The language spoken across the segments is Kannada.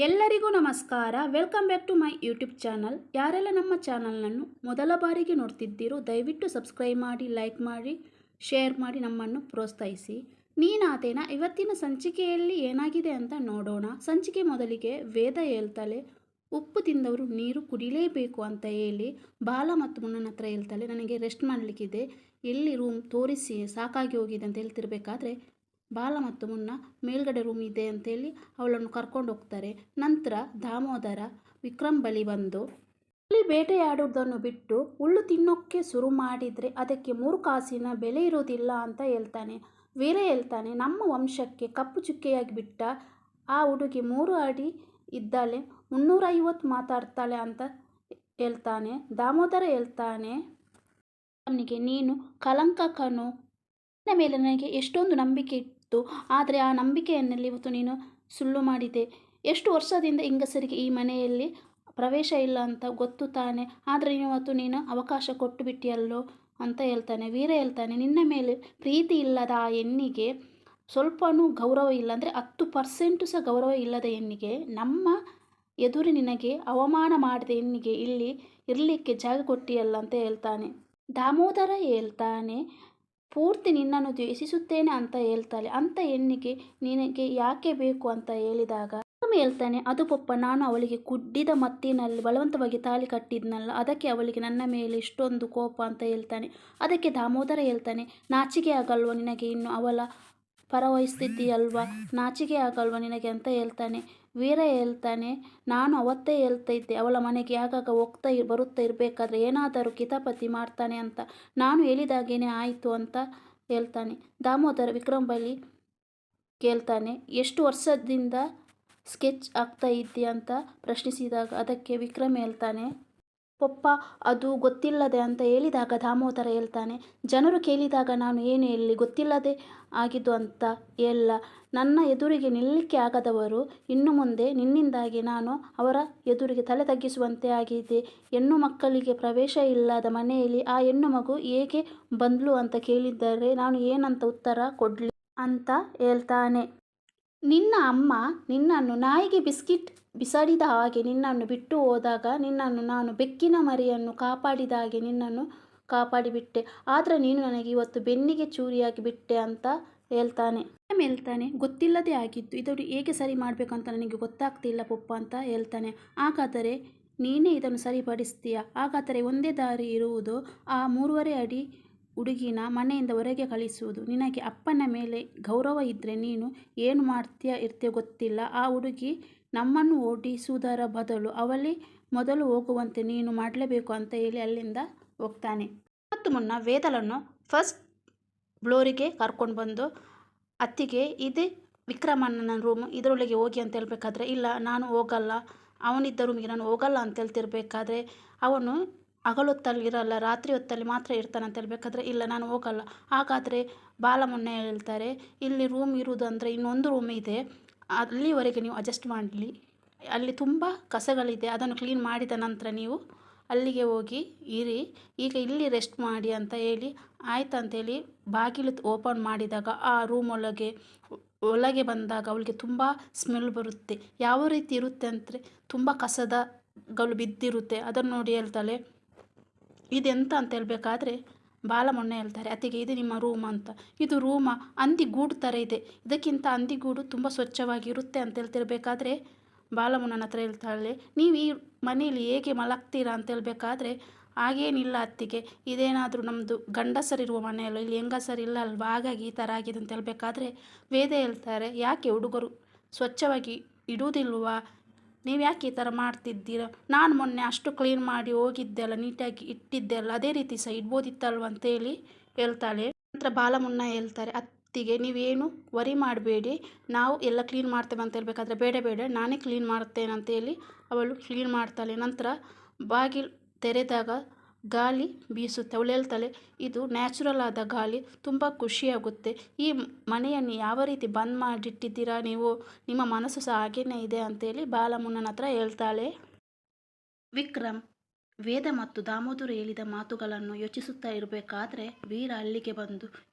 ಎಲ್ಲರಿಗೂ ನಮಸ್ಕಾರ. Welcome back to my YouTube channel. ಯಾರೆಲ್ಲ ನಮ್ಮ ಚಾನಲ್ನನ್ನು ಮೊದಲ ಬಾರಿಗೆ ನೋಡ್ತಿದ್ದೀರೋ ದಯವಿಟ್ಟು ಸಬ್ಸ್ಕ್ರೈಬ್ ಮಾಡಿ, ಲೈಕ್ ಮಾಡಿ, ಶೇರ್ ಮಾಡಿ ನಮ್ಮನ್ನು ಪ್ರೋತ್ಸಾಹಿಸಿ. ನೀನಾತೇನ ಇವತ್ತಿನ ಸಂಚಿಕೆಯಲ್ಲಿ ಏನಾಗಿದೆ ಅಂತ ನೋಡೋಣ. ಸಂಚಿಕೆ ಮೊದಲಿಗೆ ವೇದ ಹೇಳ್ತಾಳೆ, ಉಪ್ಪು ತಿಂದವರು ನೀರು ಕುಡಿಲೇಬೇಕು ಅಂತ ಹೇಳಿ ಬಾಲ ಮತ್ತು ಮುನ್ನನ ಹತ್ರ ಹೇಳ್ತಾಳೆ, ನನಗೆ ರೆಸ್ಟ್ ಮಾಡಲಿಕ್ಕಿದೆ, ಎಲ್ಲಿ ರೂಮ್ ತೋರಿಸಿ ಸಾಕಾಗಿ ಹೋಗಿದೆ ಅಂತ ಹೇಳ್ತಿರ್ಬೇಕಾದ್ರೆ ಬಾಲ ಮತ್ತು ಮುನ್ನ ಮೇಲ್ಗಡೆ ರೂಮ್ ಇದೆ ಅಂತೇಳಿ ಅವಳನ್ನು ಕರ್ಕೊಂಡು ಹೋಗ್ತಾರೆ. ನಂತರ ದಾಮೋದರ ವಿಕ್ರಮ್ ಬಳಿ ಬಂದು ಅಲ್ಲಿ ಬೇಟೆಯಾಡುವುದನ್ನು ಬಿಟ್ಟು ಹುಲ್ಲು ತಿನ್ನೋಕ್ಕೆ ಶುರು ಮಾಡಿದರೆ ಅದಕ್ಕೆ 3 ಕಾಸಿನ ಬೆಲೆ ಇರೋದಿಲ್ಲ ಅಂತ ಹೇಳ್ತಾನೆ. ವೀರ ಹೇಳ್ತಾನೆ, ನಮ್ಮ ವಂಶಕ್ಕೆ ಕಪ್ಪು ಚುಕ್ಕೆಯಾಗಿ ಬಿಟ್ಟ ಆ ಹುಡುಗಿ 3 ಅಡಿ ಇದ್ದಾಳೆ, 350 ಮಾತಾಡ್ತಾಳೆ ಅಂತ ಹೇಳ್ತಾನೆ. ದಾಮೋದರ ಹೇಳ್ತಾನೆ, ಅವನಿಗೆ ನೀನು ಕಲಂಕಕನು, ನಿನ್ನ ಮೇಲೆ ನನಗೆ ಎಷ್ಟೊಂದು ನಂಬಿಕೆ ಇತ್ತು, ಆದರೆ ಆ ನಂಬಿಕೆಯನ್ನೆಲ್ಲ ಇವತ್ತು ನೀನು ಸುಳ್ಳು ಮಾಡಿದೆ. ಎಷ್ಟು ವರ್ಷದಿಂದ ಹೆಂಗಸರಿಗೆ ಈ ಮನೆಯಲ್ಲಿ ಪ್ರವೇಶ ಇಲ್ಲ ಅಂತ ಗೊತ್ತು ತಾನೆ, ಆದರೆ ಇವತ್ತು ನೀನು ಅವಕಾಶ ಕೊಟ್ಟು ಬಿಟ್ಟಿಯಲ್ಲೋ ಅಂತ ಹೇಳ್ತಾನೆ. ವೀರ ಹೇಳ್ತಾನೆ, ನಿನ್ನ ಮೇಲೆ ಪ್ರೀತಿ ಇಲ್ಲದ ಆ ಹೆಣ್ಣಿಗೆ ಸ್ವಲ್ಪನೂ ಗೌರವ ಇಲ್ಲ, ಅಂದರೆ 10% ಸಹ ಗೌರವ ಇಲ್ಲದ ಹೆಣ್ಣಿಗೆ, ನಮ್ಮ ಎದುರು ನಿನಗೆ ಅವಮಾನ ಮಾಡಿದ ಹೆಣ್ಣಿಗೆ ಇಲ್ಲಿ ಇರಲಿಕ್ಕೆ ಜಾಗ ಕೊಟ್ಟಿಯಲ್ಲ ಅಂತ ಹೇಳ್ತಾನೆ. ದಾಮೋದರ ಹೇಳ್ತಾನೆ, ಪೂರ್ತಿ ನಿನ್ನನ್ನು ದ್ವೇಷಿಸುತ್ತೇನೆ ಅಂತ ಹೇಳ್ತಾಳೆ, ಅಂಥ ಹೆಣ್ಣಿಗೆ ನಿನಗೆ ಯಾಕೆ ಬೇಕು ಅಂತ ಹೇಳಿದಾಗ ಹೇಳ್ತಾನೆ, ಅದು ಪಪ್ಪ, ನಾನು ಅವಳಿಗೆ ಕುಡ್ಡಿದ ಮತ್ತಿನಲ್ಲಿ ಬಲವಂತವಾಗಿ ತಾಳಿ ಕಟ್ಟಿದ್ನಲ್ಲ, ಅದಕ್ಕೆ ಅವಳಿಗೆ ನನ್ನ ಮೇಲೆ ಇಷ್ಟೊಂದು ಕೋಪ ಅಂತ ಹೇಳ್ತಾನೆ. ಅದಕ್ಕೆ ದಾಮೋದರ ಹೇಳ್ತಾನೆ, ನಾಚಿಕೆ ಆಗಲ್ವ ನಿನಗೆ, ಇನ್ನು ಅವಳ ಪರವಹಿಸ್ತಿದ್ದೀಯಲ್ವ, ನಾಚಿಕೆ ಆಗಲ್ವ ನಿನಗೆ ಅಂತ ಹೇಳ್ತಾನೆ. ವೀರ ಹೇಳ್ತಾನೆ, ನಾನು ಅವತ್ತೇ ಹೇಳ್ತಾ ಇದ್ದೆ ಅವಳ ಮನೆಗೆ ಆಗಾಗ ಹೋಗ್ತಾ ಬರುತ್ತಾ ಇರಬೇಕಾದ್ರೆ ಏನಾದರೂ ಕಿತಾಪತಿ ಮಾಡ್ತಾನೆ ಅಂತ, ನಾನು ಹೇಳಿದಾಗೇನೆ ಆಯಿತು ಅಂತ ಹೇಳ್ತಾನೆ. ದಾಮೋದರ ವಿಕ್ರಮ್ ಬಳಿ ಕೇಳ್ತಾನೆ, ಎಷ್ಟು ವರ್ಷದಿಂದ ಸ್ಕೆಚ್ ಆಗ್ತಾ ಇದ್ದೀಯ ಅಂತ ಪ್ರಶ್ನಿಸಿದಾಗ ಅದಕ್ಕೆ ವಿಕ್ರಮ್ ಹೇಳ್ತಾನೆ, ಪಪ್ಪ ಅದು ಗೊತ್ತಿಲ್ಲದೆ ಅಂತ ಹೇಳಿದಾಗ ದಾಮೋದರ ಹೇಳ್ತಾನೆ, ಜನರು ಕೇಳಿದಾಗ ನಾನು ಏನು ಹೇಳಿ, ಗೊತ್ತಿಲ್ಲದೆ ಆಗಿದ್ದು ಅಂತ ಎಲ್ಲ, ನನ್ನ ಎದುರಿಗೆ ನಿಲ್ಲಕ್ಕೆ ಆಗದವರು ಇನ್ನು ಮುಂದೆ ನಿನ್ನಿಂದಾಗಿ ನಾನು ಅವರ ಎದುರಿಗೆ ತಲೆ ತಗ್ಗಿಸುವಂತೆ ಆಗಿದೆ. ಹೆಣ್ಣು ಮಕ್ಕಳಿಗೆ ಪ್ರವೇಶ ಇಲ್ಲದ ಮನೆಯಲ್ಲಿ ಆ ಹೆಣ್ಣು ಮಗು ಹೇಗೆ ಬಂದ್ಲು ಅಂತ ಕೇಳಿದರೆ ನಾನು ಏನಂತ ಉತ್ತರ ಕೊಡಲಿ ಅಂತ ಹೇಳ್ತಾನೆ. ನಿನ್ನ ಅಮ್ಮ ನಿನ್ನನ್ನು ನಾಯಿಗೆ ಬಿಸ್ಕಿಟ್ ಬಿಸಾಡಿದ ಹಾಗೆ ನಿನ್ನನ್ನು ಬಿಟ್ಟು ಹೋದಾಗ ನಿನ್ನನ್ನು ನಾನು ಬೆಕ್ಕಿನ ಮರಿಯನ್ನು ಕಾಪಾಡಿದ ಹಾಗೆ ನಿನ್ನನ್ನು ಕಾಪಾಡಿಬಿಟ್ಟೆ, ಆದರೆ ನೀನು ನನಗೆ ಇವತ್ತು ಬೆನ್ನಿಗೆ ಚೂರಿಯಾಗಿ ಬಿಟ್ಟೆ ಅಂತ ಹೇಳ್ತಾನೆ. ಹೇಳ್ತಾನೆ, ಗೊತ್ತಿಲ್ಲದೆ ಆಗಿದ್ದು, ಇದನ್ನು ಹೇಗೆ ಸರಿ ಮಾಡಬೇಕಂತ ನನಗೆ ಗೊತ್ತಾಗ್ತಿಲ್ಲ ಪಪ್ಪ ಅಂತ ಹೇಳ್ತಾನೆ. ಹಾಗಾದರೆ ನೀನೇ ಇದನ್ನು ಸರಿಪಡಿಸ್ತೀಯಾ? ಹಾಗಾದರೆ ಒಂದೇ ದಾರಿ ಇರುವುದು, ಆ 3.5 ಅಡಿ ಹುಡುಗಿನ ಮನೆಯಿಂದ ಹೊರಗೆ ಕಳಿಸುವುದು. ನಿನಗೆ ಅಪ್ಪನ ಮೇಲೆ ಗೌರವ ಇದ್ದರೆ ನೀನು ಏನು ಇರ್ತೀಯ ಗೊತ್ತಿಲ್ಲ. ಆ ಹುಡುಗಿ ನಮ್ಮನ್ನು ಓಡಿಸುವುದರ ಬದಲು ಅವಳೇ ಮೊದಲು ಹೋಗುವಂತೆ ನೀನು ಮಾಡಲೇಬೇಕು ಅಂತ ಹೇಳಿ ಅಲ್ಲಿಂದ ಹೋಗ್ತಾನೆ. ಮತ್ತು ಮುನ್ನ ವೇದಳನ್ನು ಫಸ್ಟ್ ಫ್ಲೋರಿಗೆ ಕರ್ಕೊಂಡು ಬಂದು, ಅತ್ತಿಗೆ ಇದೇ ವಿಕ್ರಮಣ್ಣನ ರೂಮ್, ಇದರೊಳಗೆ ಹೋಗಿ ಅಂತ ಹೇಳ್ಬೇಕಾದ್ರೆ, ಇಲ್ಲ ನಾನು ಹೋಗಲ್ಲ, ಅವನಿದ್ದ ರೂಮಿಗೆ ನಾನು ಹೋಗಲ್ಲ ಅಂತ ಹೇಳ್ತಿರ್ಬೇಕಾದ್ರೆ, ಅವನು ಹಗಲೊತ್ತಲ್ಲಿ ಇರಲ್ಲ, ರಾತ್ರಿ ಹೊತ್ತಲ್ಲಿ ಮಾತ್ರ ಇರ್ತಾನೆ ಅಂತ ಹೇಳ್ಬೇಕಾದ್ರೆ, ಇಲ್ಲ ನಾನು ಹೋಗಲ್ಲ. ಹಾಗಾದರೆ ಬಾಲ ಮುನ್ನ ಹೇಳ್ತಾರೆ, ಇಲ್ಲಿ ರೂಮ್ ಇರುವುದಂದರೆ ಇನ್ನೊಂದು ರೂಮ್ ಇದೆ, ಅಲ್ಲಿವರೆಗೆ ನೀವು ಅಡ್ಜಸ್ಟ್ ಮಾಡಲಿ, ಅಲ್ಲಿ ತುಂಬ ಕಸಗಳಿದೆ, ಅದನ್ನು ಕ್ಲೀನ್ ಮಾಡಿದ ನಂತರ ನೀವು ಅಲ್ಲಿಗೆ ಹೋಗಿ ಇರಿ, ಈಗ ಇಲ್ಲಿ ರೆಸ್ಟ್ ಮಾಡಿ ಅಂತ ಹೇಳಿ ಆಯ್ತು ಅಂತೇಳಿ ಬಾಗಿಲು ಓಪನ್ ಮಾಡಿದಾಗ ಆ ರೂಮ್ ಒಳಗೆ ಬಂದಾಗ ಅವಳಿಗೆ ತುಂಬ ಸ್ಮೆಲ್ ಬರುತ್ತೆ. ಯಾವ ರೀತಿ ಇರುತ್ತೆ ಅಂದರೆ ತುಂಬ ಕಸದಗಳು ಬಿದ್ದಿರುತ್ತೆ. ಅದನ್ನು ನೋಡಿ ಹೇಳ್ತಾಳೆ, ಇದೆಂತ ಅಂತ ಹೇಳ್ಬೇಕಾದ್ರೆ ಬಾಲ ಮೊನ್ನೆ ಹೇಳ್ತಾರೆ, ಅತ್ತಿಗೆ ಇದು ನಿಮ್ಮ ರೂಮ್ ಅಂತ. ಇದು ರೂಮ? ಹಂದಿಗೂಡು ಥರ ಇದೆ, ಇದಕ್ಕಿಂತ ಹಂದಿಗೂಡು ತುಂಬ ಸ್ವಚ್ಛವಾಗಿ ಇರುತ್ತೆ ಅಂತ ಹೇಳ್ತಿರ್ಬೇಕಾದ್ರೆ ಬಾಲಮುನ್ನನ ಹತ್ರ ಹೇಳ್ತಾಳೆ, ನೀವು ಈ ಮನೆಯಲ್ಲಿ ಹೇಗೆ ಮಲಗ್ತೀರಾ ಅಂತ ಹೇಳ್ಬೇಕಾದ್ರೆ, ಹಾಗೇನಿಲ್ಲ ಅತ್ತಿಗೆ, ಇದೇನಾದರೂ ನಮ್ಮದು ಗಂಡಸರಿರುವ ಮನೆಯಲ್ಲ, ಇಲ್ಲಿ ಹೆಂಗಸರಿಲ್ಲ ಅಲ್ವಾ, ಹಾಗಾಗಿ ಈ ಥರ ಆಗಿದೆ ಅಂತ ಹೇಳ್ಬೇಕಾದ್ರೆ ವೇದ ಹೇಳ್ತಾರೆ, ಯಾಕೆ ಹುಡುಗರು ಸ್ವಚ್ಛವಾಗಿ ಇಡುವುದಿಲ್ವಾ, ನೀವು ಯಾಕೆ ಈ ಥರ ಮಾಡ್ತಿದ್ದೀರ, ನಾನು ಮೊನ್ನೆ ಅಷ್ಟು ಕ್ಲೀನ್ ಮಾಡಿ ಹೋಗಿದ್ದೆ ಅಲ್ಲ, ನೀಟಾಗಿ ಇಟ್ಟಿದ್ದೆ ಅಲ್ಲ, ಅದೇ ರೀತಿ ಸಹ ಇಡ್ಬೋದಿತ್ತಲ್ವ ಅಂತೇಳಿ ಹೇಳ್ತಾಳೆ. ನಂತರ ಬಾಲಮುನ್ನ ಹೇಳ್ತಾರೆ, ಅತ್ತಿಗೆ ನೀವೇನು ವರಿ ಮಾಡಬೇಡಿ, ನಾವು ಎಲ್ಲ ಕ್ಲೀನ್ ಮಾಡ್ತೇವೆ ಅಂತ ಹೇಳ್ಬೇಕಾದ್ರೆ, ಬೇಡ ಬೇಡ ನಾನೇ ಕ್ಲೀನ್ ಮಾಡ್ತೇನೆ ಅಂತೇಳಿ ಅವಳು ಕ್ಲೀನ್ ಮಾಡ್ತಾಳೆ. ನಂತರ ಬಾಗಿಲು ತೆರೆದಾಗ ಗಾಳಿ ಬೀಸುತ್ತೆ. ಅವಳು ಹೇಳ್ತಾಳೆ, ಇದು ನ್ಯಾಚುರಲ್ ಆದ ಗಾಳಿ, ತುಂಬ ಖುಷಿಯಾಗುತ್ತೆ, ಈ ಮನೆಯನ್ನು ಯಾವ ರೀತಿ ಬಂದ್ ಮಾಡಿಟ್ಟಿದ್ದೀರಾ ನೀವು, ನಿಮ್ಮ ಮನಸ್ಸು ಸಹ ಹಾಗೇನೇ ಇದೆ ಅಂತೇಳಿ ಬಾಲಮುನ್ನನ ಹತ್ರ ಹೇಳ್ತಾಳೆ. ವಿಕ್ರಮ್ ವೇದ ಮತ್ತು ದಾಮೋದರ ಹೇಳಿದ ಮಾತುಗಳನ್ನು ಯೋಚಿಸುತ್ತಾ ಇರಬೇಕಾದ್ರೆ ವೀರ ಅಲ್ಲಿಗೆ ಬಂದು,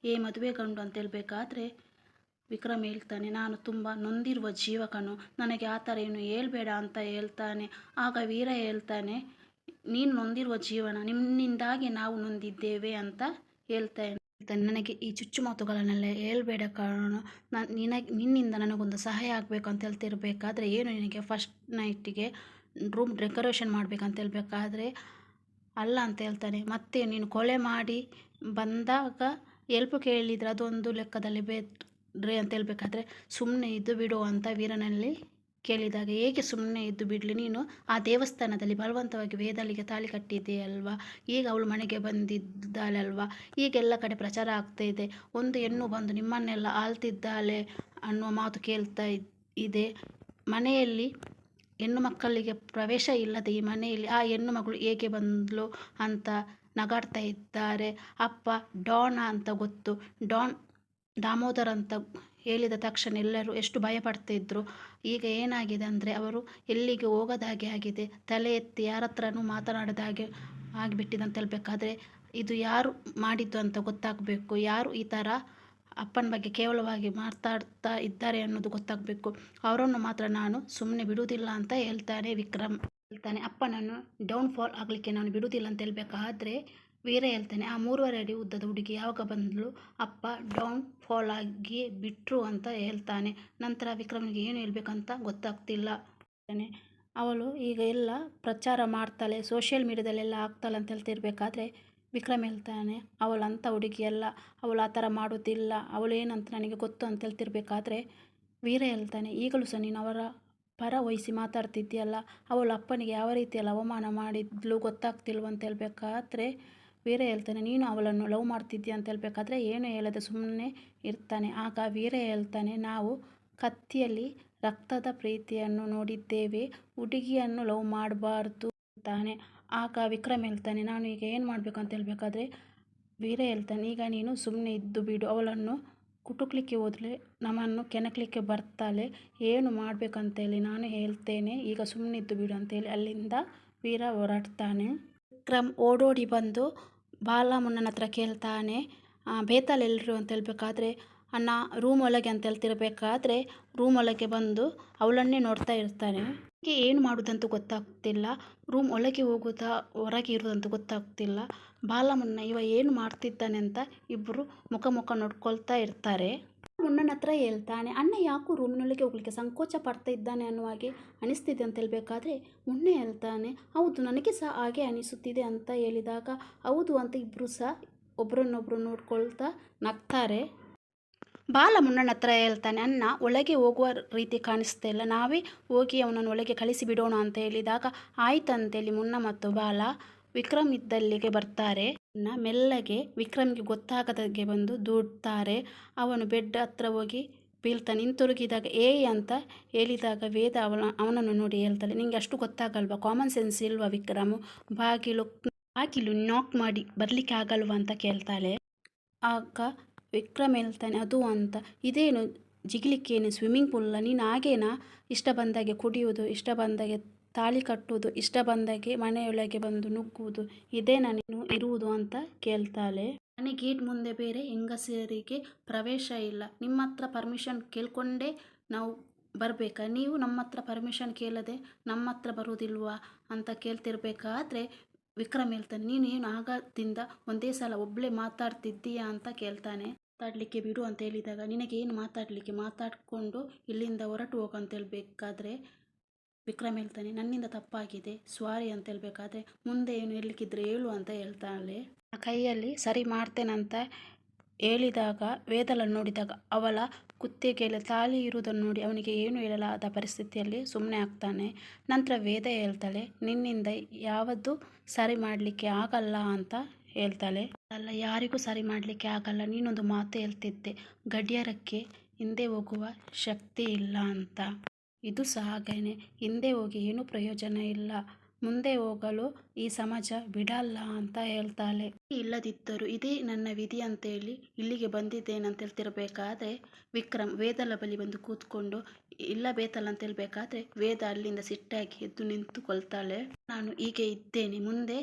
ಮದುವೆ ಗಂಡು ಅಂತ ಹೇಳ್ಬೇಕಾದ್ರೆ ವಿಕ್ರಮ್ ಹೇಳ್ತಾನೆ, ನಾನು ತುಂಬ ನೊಂದಿರುವ ಜೀವಕನು, ನನಗೆ ಆ ಥರ ಏನು ಹೇಳ್ಬೇಡ ಅಂತ ಹೇಳ್ತಾನೆ. ಆಗ ವೀರ ಹೇಳ್ತಾನೆ, ನೀನು ನೊಂದಿರುವ ಜೀವನ, ನಿನ್ನಿಂದಾಗಿ ನಾವು ನೊಂದಿದ್ದೇವೆ ಅಂತ ಹೇಳ್ತಾನೆ. ನನಗೆ ಈ ಚುಚ್ಚುಮಾತುಗಳನ್ನೆಲ್ಲ ಹೇಳ್ಬೇಡ ಕಾರಣ, ನಿನ್ನಿಂದ ನನಗೊಂದು ಸಹಾಯ ಆಗಬೇಕು ಅಂತ ಹೇಳ್ತಿರ್ಬೇಕಾದ್ರೆ ಏನು ನಿನಗೆ ಫಸ್ಟ್ ನೈಟಿಗೆ ರೂಮ್ ಡೆಕೋರೇಷನ್ ಮಾಡಬೇಕಂತ ಹೇಳ್ಬೇಕಾದ್ರೆ ಅಲ್ಲ ಅಂತ ಹೇಳ್ತಾನೆ. ಮತ್ತೆ ನೀನು ಕೊಲೆ ಮಾಡಿ ಬಂದಾಗ ಎಲ್ಪ್ ಕೇಳಿದರೆ ಅದೊಂದು ಲೆಕ್ಕದಲ್ಲಿ ಬೇಡ್ರೆ ಅಂತ ಹೇಳ್ಬೇಕಾದ್ರೆ ಸುಮ್ಮನೆ ಇದ್ದು ಬಿಡು ಅಂತ ವೀರನಲ್ಲಿ ಕೇಳಿದಾಗ, ಹೇಗೆ ಸುಮ್ಮನೆ ಇದ್ದು ಬಿಡಲಿ, ನೀನು ಆ ದೇವಸ್ಥಾನದಲ್ಲಿ ಬಲವಂತವಾಗಿ ವೇದಲ್ಲಿಗೆ ತಾಳಿ ಕಟ್ಟಿದೆಯಲ್ವಾ, ಈಗ ಅವಳು ಮನೆಗೆ ಬಂದಿದ್ದಾಳಲ್ವಾ, ಈಗೆಲ್ಲ ಕಡೆ ಪ್ರಚಾರ ಆಗ್ತಾ ಇದೆ, ಒಂದು ಹೆಣ್ಣು ಬಂದು ನಿಮ್ಮನ್ನೆಲ್ಲ ಆಳ್ತಿದ್ದಾಳೆ ಅನ್ನುವ ಮಾತು ಕೇಳ್ತಾ ಇದೆ. ಮನೆಯಲ್ಲಿ ಹೆಣ್ಣು ಮಕ್ಕಳಿಗೆ ಪ್ರವೇಶ ಇಲ್ಲದೆ ಈ ಮನೆಯಲ್ಲಿ ಆ ಹೆಣ್ಣು ಮಗಳು ಹೇಗೆ ಬಂದ್ಲು ಅಂತ ನಗಾಡ್ತಾ ಇದ್ದಾರೆ. ಅಪ್ಪ ಡಾನ್ ಅಂತ ಗೊತ್ತು, ಡಾನ್ ದಾಮೋದರ್ ಅಂತ ಹೇಳಿದ ತಕ್ಷಣ ಎಲ್ಲರೂ ಎಷ್ಟು ಭಯಪಡ್ತಿದ್ರು. ಈಗ ಏನಾಗಿದೆ ಅಂದರೆ ಅವರು ಎಲ್ಲಿಗೆ ಹೋಗೋದಾಗೆ ಆಗಿದೆ, ತಲೆ ಎತ್ತಿ ಯಾರ ಹತ್ರನೂ ಮಾತನಾಡೋದಾಗೆ ಆಗಿಬಿಟ್ಟಿದೆ ಅಂತ ಹೇಳ್ಬೇಕಾದ್ರೆ ಇದು ಯಾರು ಮಾಡಿದ್ದು ಅಂತ ಗೊತ್ತಾಗಬೇಕು, ಯಾರು ಈ ಥರ ಅಪ್ಪನ ಬಗ್ಗೆ ಕೇವಲವಾಗಿ ಮಾತಾಡ್ತಾ ಇದ್ದಾರೆ ಅನ್ನೋದು ಗೊತ್ತಾಗಬೇಕು, ಅವರನ್ನು ಮಾತ್ರ ನಾನು ಸುಮ್ಮನೆ ಬಿಡುವುದಿಲ್ಲ ಅಂತ ಹೇಳ್ತಾನೆ ವಿಕ್ರಮ್. ಹೇಳ್ತಾನೆ, ಅಪ್ಪನನ್ನು ಡೌನ್ಫಾಲ್ ಆಗಲಿಕ್ಕೆ ನಾನು ಬಿಡುವುದಿಲ್ಲ ಅಂತ ಹೇಳ್ಬೇಕಾದ್ರೆ ವೀರ ಹೇಳ್ತಾನೆ, ಆ 3.5 ಅಡಿ ಉದ್ದದ ಹುಡುಗಿ ಯಾವಾಗ ಬಂದಳು, ಅಪ್ಪ ಡೌನ್ ಫಾಲ್ ಆಗಿ ಬಿಟ್ಟರು ಅಂತ ಹೇಳ್ತಾನೆ. ನಂತರ ವಿಕ್ರಮ್ನಿಗೆ ಏನು ಹೇಳ್ಬೇಕಂತ ಗೊತ್ತಾಗ್ತಿಲ್ಲ. ಅವಳು ಈಗ ಎಲ್ಲ ಪ್ರಚಾರ ಮಾಡ್ತಾಳೆ, ಸೋಷಿಯಲ್ ಮೀಡಿಯಾದಲ್ಲೆಲ್ಲ ಆಗ್ತಾಳೆ ಅಂತ ಹೇಳ್ತಿರ್ಬೇಕಾದ್ರೆ ವಿಕ್ರಮ್ ಹೇಳ್ತಾನೆ, ಅವಳಂಥ ಹುಡುಗಿ ಅಲ್ಲ, ಅವಳು ಆ ಥರ ಮಾಡೋದಿಲ್ಲ, ಅವಳು ಏನಂತ ನನಗೆ ಗೊತ್ತು ಅಂತ ಹೇಳ್ತಿರ್ಬೇಕಾದ್ರೆ ವೀರ ಹೇಳ್ತಾನೆ, ಈಗಲೂ ಸಹ ನೀನು ಅವರ ಪರ ವಹಿಸಿ ಮಾತಾಡ್ತಿದ್ದೀಯಲ್ಲ, ಅವಳು ಅಪ್ಪನಿಗೆ ಯಾವ ರೀತಿಯಲ್ಲಿ ಅವಮಾನ ಮಾಡಿದ್ಲು ಗೊತ್ತಾಗ್ತಿಲ್ವ ಅಂತ ಹೇಳ್ಬೇಕಾದ್ರೆ ವೀರ ಹೇಳ್ತಾನೆ, ನೀನು ಅವಳನ್ನು ಲವ್ ಮಾಡ್ತಿದ್ದೀಯ ಅಂತ ಹೇಳ್ಬೇಕಾದ್ರೆ ಏನು ಹೇಳದೆ ಸುಮ್ಮನೆ ಇರ್ತಾನೆ. ಆಗ ವೀರ ಹೇಳ್ತಾನೆ, ನಾವು ಕತ್ತಿಯಲ್ಲಿ ರಕ್ತದ ಪ್ರೀತಿಯನ್ನು ನೋಡಿದ್ದೇವೆ, ಹುಡುಗಿಯನ್ನು ಲವ್ ಮಾಡಬಾರ್ದು ಅಂತಾನೆ. ಆಗ ವಿಕ್ರಮ್ ಹೇಳ್ತಾನೆ, ನಾನು ಈಗ ಏನು ಮಾಡಬೇಕು ಅಂತ ಹೇಳ್ಬೇಕಾದ್ರೆ ವೀರ ಹೇಳ್ತಾನೆ, ಈಗ ನೀನು ಸುಮ್ಮನೆ ಇದ್ದು ಬಿಡು, ಅವಳನ್ನು ಕುಟುಕ್ಲಿಕ್ಕೆ ಹೋದರೆ ನಮ್ಮನ್ನು ಕೆಣಕ್ಲಿಕ್ಕೆ ಬರ್ತಾಳೆ, ಏನು ಮಾಡಬೇಕಂತೇಳಿ ನಾನು ಹೇಳ್ತೇನೆ, ಈಗ ಸುಮ್ಮನೆ ಇದ್ದು ಬಿಡು ಅಂತೇಳಿ ಅಲ್ಲಿಂದ ವೀರ ಹೊರಡ್ತಾನೆ. ವಿಕ್ರಮ್ ಓಡೋಡಿ ಬಂದು ಬಾಲಮುನ್ನನ ಹತ್ರ ಕೇಳ್ತಾನೆ, ಬೇತಾಲ್ ಎಲ್ಲರು ಅಂತ ಹೇಳ್ಬೇಕಾದ್ರೆ ಅಣ್ಣ ರೂಮ್ ಒಳಗೆ ಅಂತ ಹೇಳ್ತಿರ್ಬೇಕಾದ್ರೆ ರೂಮ್ ಒಳಗೆ ಬಂದು ಅವಳನ್ನೇ ನೋಡ್ತಾ ಇರ್ತಾನೆ. ಹೀಗೆ ಏನು ಮಾಡೋದಂತೂ ಗೊತ್ತಾಗ್ತಿಲ್ಲ, ರೂಮ್ ಒಳಗೆ ಹೋಗೋದಾ ಹೊರಗೆ ಇರೋದಂತೂ ಗೊತ್ತಾಗ್ತಿಲ್ಲ. ಬಾಲಮುನ್ನ ಇವ ಏನು ಮಾಡ್ತಿದ್ದಾನೆ ಅಂತ ಇಬ್ಬರು ಮುಖ ನೋಡ್ಕೊಳ್ತಾ ಇರ್ತಾರೆ. ಮುನ್ನನ ಹತ್ರ ಹೇಳ್ತಾನೆ, ಅಣ್ಣ ಯಾಕೋ ರೂಮಿನೊಳಗೆ ಹೋಗ್ಲಿಕ್ಕೆ ಸಂಕೋಚ ಪಡ್ತಾ ಇದ್ದಾನೆ ಅನ್ನುವ ಹಾಗೆ ಅನಿಸ್ತಿದೆ ಅಂತ ಹೇಳ್ಬೇಕಾದ್ರೆ ಮುನ್ನ ಹೇಳ್ತಾನೆ, ಹೌದು ನನಗೆ ಸಹ ಹಾಗೆ ಅನಿಸುತ್ತಿದೆ ಅಂತ ಹೇಳಿದಾಗ ಹೌದು ಅಂತ ಇಬ್ಬರು ಸಹ ಒಬ್ರನ್ನೊಬ್ರು ನೋಡ್ಕೊಳ್ತಾ ನಗ್ತಾರೆ. ಬಾಲಮುನ್ನನ ಹತ್ರ ಹೇಳ್ತಾನೆ, ಅಣ್ಣ ಒಳಗೆ ಹೋಗುವ ರೀತಿ ಕಾಣಿಸ್ತಾ ಇಲ್ಲ, ನಾವೇ ಹೋಗಿ ಅವನನ್ನು ಒಳಗೆ ಕಳಿಸಿ ಬಿಡೋಣ ಅಂತ ಹೇಳಿದಾಗ ಆಯ್ತಂತೇಳಿ ಮುನ್ನ ಮತ್ತು ಬಾಲ ವಿಕ್ರಮ್ ಇದ್ದಲ್ಲಿಗೆ ಬರ್ತಾರೆ. ಮೆಲ್ಲಗೆ ವಿಕ್ರಮ್ಗೆ ಗೊತ್ತಾಗದಾಗೆ ಬಂದು ದೂಡ್ತಾರೆ. ಅವನು ಬೆಡ್ ಹತ್ರ ಹೋಗಿ ಬೀಳ್ತಾನೆ. ಹಿಂತಿರುಗಿದಾಗ ಏಯ್ ಅಂತ ಹೇಳಿದಾಗ ವೇದ ಅವನನ್ನು ನೋಡಿ ಹೇಳ್ತಾಳೆ, ನಿಂಗೆ ಅಷ್ಟು ಗೊತ್ತಾಗಲ್ವಾ, ಕಾಮನ್ ಸೆನ್ಸ್ ಇಲ್ವಾ ವಿಕ್ರಮ್, ಬಾಗಿಲು ನಾಕ್ ಮಾಡಿ ಬರಲಿಕ್ಕೆ ಆಗಲ್ವಾ ಅಂತ ಕೇಳ್ತಾಳೆ. ಆಗ ವಿಕ್ರಮ್ ಹೇಳ್ತಾನೆ, ಅದು ಅಂತ ಇದೇನು ಜಿಗಿಲಿಕ್ಕೇನು ಸ್ವಿಮ್ಮಿಂಗ್ ಪೂಲ, ನೀನು ಹಾಗೇನಾ ಇಷ್ಟ ಬಂದಾಗೆ ಕುಡಿಯೋದು, ಇಷ್ಟ ಬಂದಾಗೆ ತಾಳಿ ಕಟ್ಟುವುದು, ಇಷ್ಟ ಬಂದಾಗೆ ಮನೆಯೊಳಗೆ ಬಂದು ನುಗ್ಗುವುದು, ಇದೇನಾ ನೀನು ಇರುವುದು ಅಂತ ಕೇಳ್ತಾಳೆ. ಮನೆ ಗೇಟ್ ಮುಂದೆ ಬೇರೆ ಹೆಂಗಸರಿಗೆ ಪ್ರವೇಶ ಇಲ್ಲ, ನಿಮ್ಮ ಹತ್ರ ಪರ್ಮಿಷನ್ ಕೇಳ್ಕೊಂಡೇ ನಾವು ಬರಬೇಕಾ, ನೀವು ನಮ್ಮ ಹತ್ರ ಪರ್ಮಿಷನ್ ಕೇಳದೆ ನಮ್ಮ ಹತ್ರ ಬರೋದಿಲ್ವಾ ಅಂತ ಕೇಳ್ತಿರ್ಬೇಕಾದ್ರೆ ವಿಕ್ರಮ್ ಹೇಳ್ತಾನೆ, ನೀನು ಏನು ಆಗದಿಂದ ಒಂದೇ ಸಲ ಒಬ್ಬಳೇ ಮಾತಾಡ್ತಿದ್ದೀಯಾ ಅಂತ ಕೇಳ್ತಾನೆ. ಮಾತಾಡಲಿಕ್ಕೆ ಬಿಡು ಅಂತ ಹೇಳಿದಾಗ ನಿನಗೇನು ಮಾತಾಡಲಿಕ್ಕೆ, ಮಾತಾಡಿಕೊಂಡು ಇಲ್ಲಿಂದ ಹೊರಟು ಹೋಗು ಅಂತ ಹೇಳ್ಬೇಕಾದ್ರೆ ವಿಕ್ರಮ್ ಹೇಳ್ತಾನೆ, ನನ್ನಿಂದ ತಪ್ಪಾಗಿದೆ ಸಾರಿ ಅಂತ ಹೇಳ್ಬೇಕಾದ್ರೆ ಮುಂದೆ ಏನು ಹೇಳಲಿಕ್ಕಿದ್ರೆ ಹೇಳು ಅಂತ ಹೇಳ್ತಾಳೆ. ಆ ಕೈಯಲ್ಲಿ ಸರಿ ಮಾಡ್ತೇನಂತ ಹೇಳಿದಾಗ ವೇದಲನ್ನು ನೋಡಿದಾಗ ಅವಳ ಕುತ್ತಿಗೆಯಲ್ಲಿ ತಾಳಿ ಇರುವುದನ್ನು ನೋಡಿ ಅವನಿಗೆ ಏನು ಹೇಳಲಾದ ಪರಿಸ್ಥಿತಿಯಲ್ಲಿ ಸುಮ್ಮನೆ ಆಗ್ತಾನೆ. ನಂತರ ವೇದ ಹೇಳ್ತಾಳೆ, ನಿನ್ನಿಂದ ಯಾವುದು ಸರಿ ಮಾಡಲಿಕ್ಕೆ ಆಗಲ್ಲ ಅಂತ ಹೇಳ್ತಾಳೆ. ಅಲ್ಲ, ಯಾರಿಗೂ ಸರಿ ಮಾಡಲಿಕ್ಕೆ ಆಗಲ್ಲ, ನೀನೊಂದು ಮಾತು ಹೇಳ್ತಿದ್ದೆ, ಗಡಿಯಾರಕ್ಕೆ ಹಿಂದೆ ಹೋಗುವ ಶಕ್ತಿ ಇಲ್ಲ ಅಂತ, ಇದು ಸಹ ಹಾಗೇನೆ, ಹಿಂದೆ ಹೋಗಿ ಏನೂ ಪ್ರಯೋಜನ ಇಲ್ಲ, ಮುಂದೆ ಹೋಗಲು ಈ ಸಮಾಜ ಬಿಡಲ್ಲ ಅಂತ ಹೇಳ್ತಾಳೆ. ಇಲ್ಲದಿದ್ದರೂ ಇದೇ ನನ್ನ ವಿಧಿ ಅಂತೇಳಿ ಇಲ್ಲಿಗೆ ಬಂದಿದ್ದೇನೆ ಅಂತ ಹೇಳ್ತಿರ್ಬೇಕಾದ್ರೆ ವಿಕ್ರಮ್ ವೇದಲ ಬಳಿ ಬಂದು ಕೂತ್ಕೊಂಡು ಇಲ್ಲ ಬೇತಲ್ಲ ಅಂತ ಹೇಳ್ಬೇಕಾದ್ರೆ ವೇದ ಅಲ್ಲಿಂದ ಸಿಟ್ಟಾಗಿ ಎದ್ದು ನಿಂತುಕೊಳ್ತಾಳೆ. ನಾನು ಹೀಗೆ ಇದ್ದೇನೆ, ಮುಂದೆ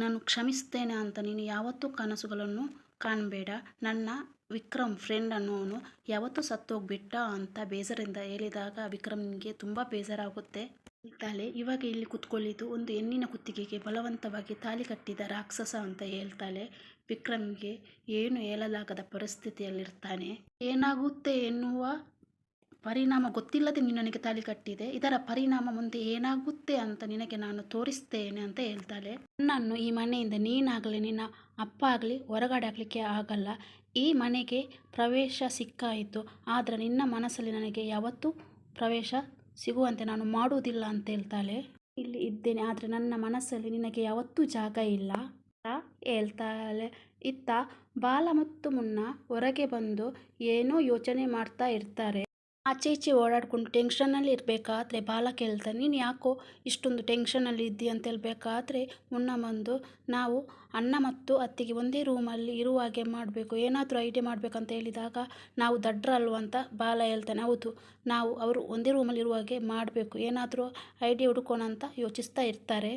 ನಾನು ಕ್ಷಮಿಸ್ತೇನೆ ಅಂತ ನೀನು ಯಾವತ್ತೂ ಕನಸುಗಳನ್ನು ಕಾಣಬೇಡ, ನನ್ನ ವಿಕ್ರಮ್ ಫ್ರೆಂಡ್ ಅನ್ನೋನು ಯಾವತ್ತೂ ಸತ್ತೋಗ್ಬಿಟ್ಟ ಅಂತ ಬೇಜಾರಿಂದ ಹೇಳಿದಾಗ ವಿಕ್ರಮ್ಗೆ ತುಂಬ ಬೇಜಾರಾಗುತ್ತೆ. ಹೇಳ್ತಾಳೆ, ಇವಾಗ ಇಲ್ಲಿ ಕುತ್ಕೊಳ್ಳಿದ್ದು ಒಂದು ಹೆಣ್ಣಿನ ಕುತ್ತಿಗೆಗೆ ಬಲವಂತವಾಗಿ ತಾಳಿ ಕಟ್ಟಿದ ರಾಕ್ಷಸ ಅಂತ ಹೇಳ್ತಾಳೆ. ವಿಕ್ರಮ್ಗೆ ಏನು ಹೇಳಲಾಗದ ಪರಿಸ್ಥಿತಿಯಲ್ಲಿರ್ತಾನೆ. ಏನಾಗುತ್ತೆ ಎನ್ನುವ ಪರಿಣಾಮ ಗೊತ್ತಿಲ್ಲದೆ ನೀನು ನನಗೆ ತಾಳಿ ಕಟ್ಟಿದೆ, ಇದರ ಪರಿಣಾಮ ಮುಂದೆ ಏನಾಗುತ್ತೆ ಅಂತ ನಿನಗೆ ನಾನು ತೋರಿಸ್ತೇನೆ ಅಂತ ಹೇಳ್ತಾಳೆ. ನನ್ನನ್ನು ಈ ಮನೆಯಿಂದ ನೀನಾಗಲಿ ನಿನ್ನ ಅಪ್ಪ ಆಗಲಿ ಹೊರಗಡೆ ಆಗಲಿಕ್ಕೆ ಆಗಲ್ಲ. ಈ ಮನೆಗೆ ಪ್ರವೇಶ ಸಿಕ್ಕಾಯಿತು, ಆದರೆ ನಿನ್ನ ಮನಸ್ಸಲ್ಲಿ ನನಗೆ ಯಾವತ್ತೂ ಪ್ರವೇಶ ಸಿಗುವಂತೆ ನಾನು ಮಾಡುವುದಿಲ್ಲ ಅಂತ ಹೇಳ್ತಾಳೆ. ಇಲ್ಲಿ ಇದ್ದೇನೆ, ಆದರೆ ನನ್ನ ಮನಸ್ಸಲ್ಲಿ ನಿನಗೆ ಯಾವತ್ತೂ ಜಾಗ ಇಲ್ಲ ಅಂತ ಹೇಳ್ತಾಳೆ. ಇತ್ತ ಬಾಲ ಮತ್ತು ಮುನ್ನ ಹೊರಗೆ ಬಂದು ಏನೋ ಯೋಚನೆ ಮಾಡ್ತಾ ಇರ್ತಾರೆ. ಆಚೆ ಈಚೆ ಓಡಾಡ್ಕೊಂಡು ಟೆನ್ಷನಲ್ಲಿ ಇರಬೇಕಾದ್ರೆ ಬಾಲ ಕೇಳ್ತಾನೆ, ನೀನು ಯಾಕೋ ಇಷ್ಟೊಂದು ಟೆನ್ಷನಲ್ಲಿ ಇದ್ದಿ ಅಂತ ಹೇಳ್ಬೇಕಾದ್ರೆ ಮುನ್ನ ಬಂದು, ನಾವು ಅಣ್ಣ ಮತ್ತು ಅತ್ತಿಗೆ ಒಂದೇ ರೂಮಲ್ಲಿ ಇರುವ ಹಾಗೆ ಮಾಡಬೇಕು, ಏನಾದರೂ ಐಡಿಯಾ ಮಾಡಬೇಕಂತ ಹೇಳಿದಾಗ ನಾವು ದಡ್ರಲ್ವ ಅಂತ ಬಾಲ ಹೇಳ್ತಾನೆ. ಹೌದು, ನಾವು ಅವರು ಒಂದೇ ರೂಮಲ್ಲಿ ಇರುವ ಹಾಗೆ ಮಾಡಬೇಕು, ಏನಾದರೂ ಐಡಿಯಾ ಹುಡುಕೋಣ ಅಂತ ಯೋಚಿಸ್ತಾ ಇರ್ತಾರೆ.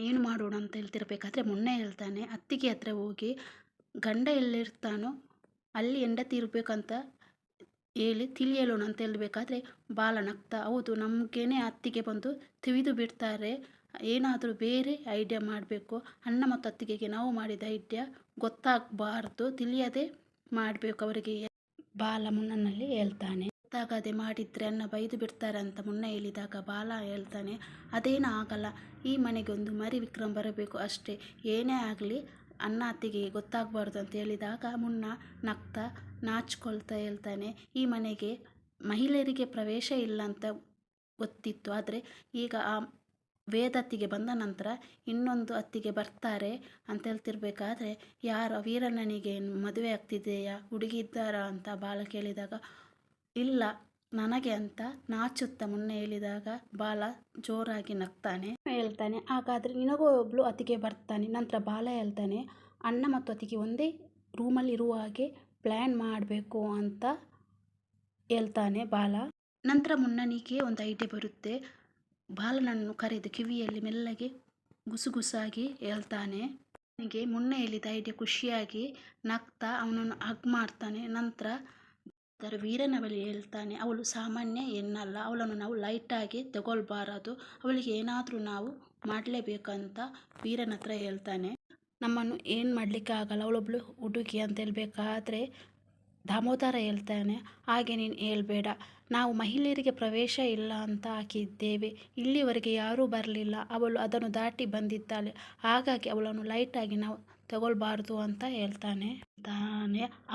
ಏನು ಮಾಡೋಣ ಅಂತ ಹೇಳ್ತಿರ್ಬೇಕಾದ್ರೆ ಮುನ್ನೆ ಹೇಳ್ತಾನೆ, ಅತ್ತಿಗೆ ಹತ್ರ ಹೋಗಿ ಗಂಡ ಎಲ್ಲಿರ್ತಾನೋ ಅಲ್ಲಿ ಹೆಂಡತಿ ಇರಬೇಕಂತ ಹೇಳಿ ತಿಳಿಯಲೋಣ ಅಂತ ಹೇಳಬೇಕಾದ್ರೆ ಬಾಲ ನಗ್ತಾ, ಹೌದು ನಮಗೇನೆ ಅತ್ತಿಗೆ ಬಂದು ತಿಳಿದು ಬಿಡ್ತಾರೆ, ಏನಾದರೂ ಬೇರೆ ಐಡಿಯಾ ಮಾಡಬೇಕು, ಅಣ್ಣ ಮತ್ತು ಅತ್ತಿಗೆಗೆ ನಾವು ಮಾಡಿದ ಐಡಿಯಾ ಗೊತ್ತಾಗಬಾರ್ದು, ತಿಳಿಯದೆ ಮಾಡಬೇಕು ಅವರಿಗೆ ಬಾಲ ಮುನ್ನನಲ್ಲಿ ಹೇಳ್ತಾನೆ. ಗೊತ್ತಾಗದೆ ಮಾಡಿದರೆ ಅಣ್ಣ ಬೈದು ಬಿಡ್ತಾರೆ ಅಂತ ಮುನ್ನ ಹೇಳಿದಾಗ ಬಾಲ ಹೇಳ್ತಾನೆ, ಅದೇನೂ ಆಗಲ್ಲ, ಈ ಮನೆಗೆ ಒಂದು ಮರಿ ವಿಕ್ರಮ್ ಬರಬೇಕು ಅಷ್ಟೇ, ಏನೇ ಆಗಲಿ ಅಣ್ಣ ಅತ್ತಿಗೆ ಗೊತ್ತಾಗಬಾರ್ದು ಅಂತ ಹೇಳಿದಾಗ ಮುನ್ನ ನಗ್ತಾ ನಾಚ್ಕೊಳ್ತಾ ಹೇಳ್ತಾನೆ, ಈ ಮನೆಗೆ ಮಹಿಳೆಯರಿಗೆ ಪ್ರವೇಶ ಇಲ್ಲ ಅಂತ ಗೊತ್ತಿತ್ತು, ಆದರೆ ಈಗ ಆ ವೇದತ್ತಿಗೆ ಬಂದ ನಂತರ ಇನ್ನೊಂದು ಅತ್ತಿಗೆ ಬರ್ತಾರೆ ಅಂತ ಹೇಳ್ತಿರ್ಬೇಕಾದ್ರೆ, ಯಾರು ವೀರಣ್ಣನಿಗೆ ಮದುವೆ ಆಗ್ತಿದೆಯಾ, ಹುಡುಗಿ ಇದ್ದಾರಾ ಅಂತ ಬಾಲ ಕೇಳಿದಾಗ ಇಲ್ಲ ನನಗೆ ಅಂತ ನಾಚುತ್ತಾ ಮುನ್ನೆ ಹೇಳಿದಾಗ ಬಾಲ ಜೋರಾಗಿ ನಗ್ತಾನೆ. ಹೇಳ್ತಾನೆ, ಹಾಗಾದರೆ ನಿನಗೂ ಒಬ್ಳು ಅತ್ತಿಗೆ ಬರ್ತಾನೆ. ನಂತರ ಬಾಲ ಹೇಳ್ತಾನೆ, ಅಣ್ಣ ಮತ್ತು ಅತ್ತಿಗೆ ಒಂದೇ ರೂಮಲ್ಲಿ ಇರುವ ಹಾಗೆ ಪ್ಲ್ಯಾನ್ ಮಾಡಬೇಕು ಅಂತ ಹೇಳ್ತಾನೆ ಬಾಲ. ನಂತರ ಮುನ್ನನಿಗೆ ಒಂದು ಐಡಿಯಾ ಬರುತ್ತೆ. ಬಾಲನನ್ನು ಕರೆದು ಕಿವಿಯಲ್ಲಿ ಮೆಲ್ಲಗೆ ಗುಸುಗುಸಾಗಿ ಹೇಳ್ತಾನೆ. ಅವನಿಗೆ ಮುನ್ನೆ ಹೇಳಿದ ಐಡಿಯಾ ಖುಷಿಯಾಗಿ ನಗ್ತಾ ಅವನನ್ನು ಹಗ್ ಮಾಡ್ತಾನೆ. ನಂತರ ವೀರನ ಬಳಿ ಹೇಳ್ತಾನೆ, ಅವಳು ಸಾಮಾನ್ಯ ಹೆಣ್ಣಲ್ಲ, ಅವಳನ್ನು ನಾವು ಲೈಟಾಗಿ ತಗೊಳ್ಬಾರದು, ಅವಳಿಗೆ ಏನಾದರೂ ನಾವು ಮಾಡಲೇಬೇಕಂತ ವೀರನ ಹತ್ರ ಹೇಳ್ತಾನೆ. ನಮ್ಮನ್ನು ಏನು ಮಾಡಲಿಕ್ಕೆ ಆಗಲ್ಲ, ಅವಳೊಬ್ಳು ಹುಡುಗಿ ಅಂತ ಹೇಳ್ಬೇಕಾದ್ರೆ ದಾಮೋದರ ಹೇಳ್ತಾನೆ, ಹಾಗೆ ನೀನು ಹೇಳ್ಬೇಡ, ನಾವು ಮಹಿಳೆಯರಿಗೆ ಪ್ರವೇಶ ಇಲ್ಲ ಅಂತ ಹಾಕಿದ್ದೇವೆ, ಇಲ್ಲಿವರೆಗೆ ಯಾರೂ ಬರಲಿಲ್ಲ, ಅವಳು ಅದನ್ನು ದಾಟಿ ಬಂದಿದ್ದಾಳೆ, ಹಾಗಾಗಿ ಅವಳನ್ನು ಲೈಟಾಗಿ ನಾವು ತಗೊಳ್ಬಾರ್ದು ಅಂತ ಹೇಳ್ತಾನೆ.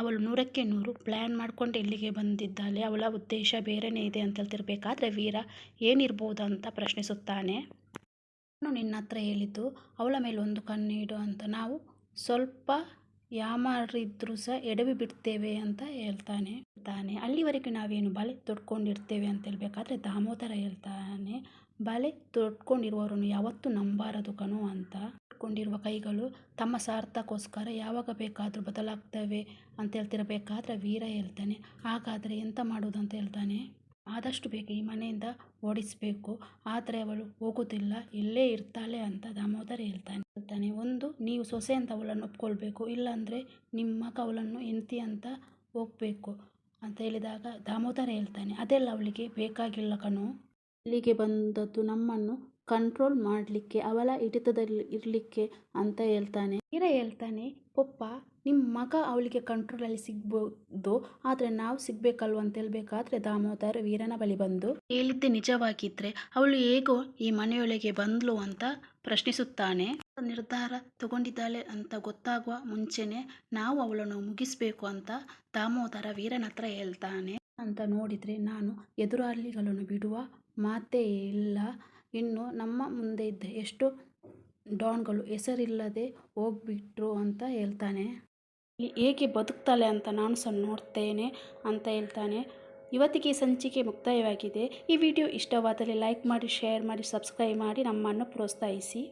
ಅವಳು 100ಕ್ಕೆ 100 ಪ್ಲ್ಯಾನ್ ಮಾಡಿಕೊಂಡು ಇಲ್ಲಿಗೆ ಬಂದಿದ್ದಾಳೆ, ಅವಳ ಉದ್ದೇಶ ಬೇರೆಯೇ ಇದೆ ಅಂತ ಹೇಳ್ತಿರ್ಬೇಕಾದ್ರೆ ವೀರ ಏನಿರ್ಬೋದು ಅಂತ ಪ್ರಶ್ನಿಸುತ್ತಾನೆ. ನಾನು ನಿನ್ನ ಹತ್ರ ಹೇಳಿದ್ದು ಅವಳ ಮೇಲೆ ಒಂದು ಕಣ್ಣಿಡು ಅಂತ, ನಾವು ಸ್ವಲ್ಪ ಯಾಮಾರಿದ್ರೂ ಸಹ ಎಡವಿ ಬಿಡ್ತೇವೆ ಅಂತ ಹೇಳ್ತಾನೆ. ಅಲ್ಲಿವರೆಗೂ ನಾವೇನು ಬಲೆ ತೊಡ್ಕೊಂಡಿರ್ತೇವೆ ಅಂತ ಹೇಳ್ಬೇಕಾದ್ರೆ ದಾಮೋದರ ಹೇಳ್ತಾನೆ, ಬಲೆ ತೊಡ್ಕೊಂಡಿರುವವರನ್ನು ಯಾವತ್ತೂ ನಂಬಾರದು ಕಣೋ ಅಂತ. ತೊಡ್ಕೊಂಡಿರುವ ಕೈಗಳು ತಮ್ಮ ಸ್ವಾರ್ಥಕ್ಕೋಸ್ಕರ ಯಾವಾಗ ಬೇಕಾದರೂ ಬದಲಾಗ್ತವೆ ಅಂತ ಹೇಳ್ತಿರ್ಬೇಕಾದ್ರೆ ವೀರ ಹೇಳ್ತಾನೆ, ಹಾಗಾದರೆ ಎಂತ ಮಾಡೋದು ಅಂತ ಹೇಳ್ತಾನೆ. ಆದಷ್ಟು ಬೇಗ ಈ ಮನೆಯಿಂದ ಓಡಿಸಬೇಕು, ಆದರೆ ಅವಳು ಹೋಗೋದಿಲ್ಲ, ಇಲ್ಲೇ ಇರ್ತಾಳೆ ಅಂತ ದಾಮೋದರ ಹೇಳ್ತಾನೆ. ಒಂದು ನೀವು ಸೊಸೆ ಅಂತ ಅವಳನ್ನು ಒಪ್ಕೊಳ್ಬೇಕು, ಇಲ್ಲಾಂದರೆ ನಿಮ್ಮ ಮಗ ಅವಳನ್ನು ಹೆಂಡತಿ ಅಂತ ಹೋಗಬೇಕು ಅಂತ ಹೇಳಿದಾಗ ದಾಮೋದರ ಹೇಳ್ತಾನೆ, ಅದೆಲ್ಲ ಅವಳಿಗೆ ಬೇಕಾಗಿಲ್ಲ ಕಣೋ, ಇಲ್ಲಿಗೆ ಬಂದದ್ದು ನಮ್ಮನ್ನು ಕಂಟ್ರೋಲ್ ಮಾಡಲಿಕ್ಕೆ, ಅವಳ ಹಿಡಿತದಲ್ಲಿ ಇರಲಿಕ್ಕೆ ಅಂತ ಹೇಳ್ತಾನೆ. ವೀರ ಹೇಳ್ತಾನೆ, ಪಪ್ಪ ನಿಮ್ಮ ಮಗ ಅವಳಿಗೆ ಕಂಟ್ರೋಲಲ್ಲಿ ಸಿಗ್ಬೋದು, ಆದರೆ ನಾವು ಸಿಗಬೇಕಲ್ವ ಅಂತ ಹೇಳ್ಬೇಕಾದ್ರೆ ದಾಮೋದರ್ ವೀರನ ಬಳಿ ಬಂದು, ಹೇಳಿದ್ದೆ ನಿಜವಾಗಿದ್ದರೆ ಅವಳು ಹೇಗೋ ಈ ಮನೆಯೊಳಗೆ ಬಂದ್ಲು ಅಂತ ಪ್ರಶ್ನಿಸುತ್ತಾನೆ. ನಿರ್ಧಾರ ತಗೊಂಡಿದ್ದಾಳೆ ಅಂತ ಗೊತ್ತಾಗುವ ಮುಂಚೆನೆ ನಾವು ಅವಳನ್ನು ಮುಗಿಸ್ಬೇಕು ಅಂತ ದಾಮೋದರ ವೀರನ ಹತ್ರ ಹೇಳ್ತಾನೆ. ಅಂತ ನೋಡಿದರೆ ನಾನು ಎದುರಾಳಿಗಳನ್ನು ಬಿಡುವ ಮಾತೇ ಇಲ್ಲ, ಇನ್ನು ನಮ್ಮ ಮುಂದೆ ಇದ್ದ ಎಷ್ಟು ಡಾನ್ಗಳು ಹೆಸರಿಲ್ಲದೆ ಹೋಗ್ಬಿಟ್ರು ಅಂತ ಹೇಳ್ತಾನೆ. ಹೇಗೆ ಬದುಕ್ತಾಳೆ ಅಂತ ನಾನು ಸಹ ನೋಡ್ತೇನೆ ಅಂತ ಹೇಳ್ತಾನೆ. ಇವತ್ತಿಗೆ ಸಂಚಿಕೆ ಮುಕ್ತಾಯವಾಗಿದೆ. ಈ ವಿಡಿಯೋ ಇಷ್ಟವಾದಲ್ಲಿ ಲೈಕ್ ಮಾಡಿ, ಶೇರ್ ಮಾಡಿ, ಸಬ್ಸ್ಕ್ರೈಬ್ ಮಾಡಿ ನಮ್ಮನ್ನು ಪ್ರೋತ್ಸಾಹಿಸಿ.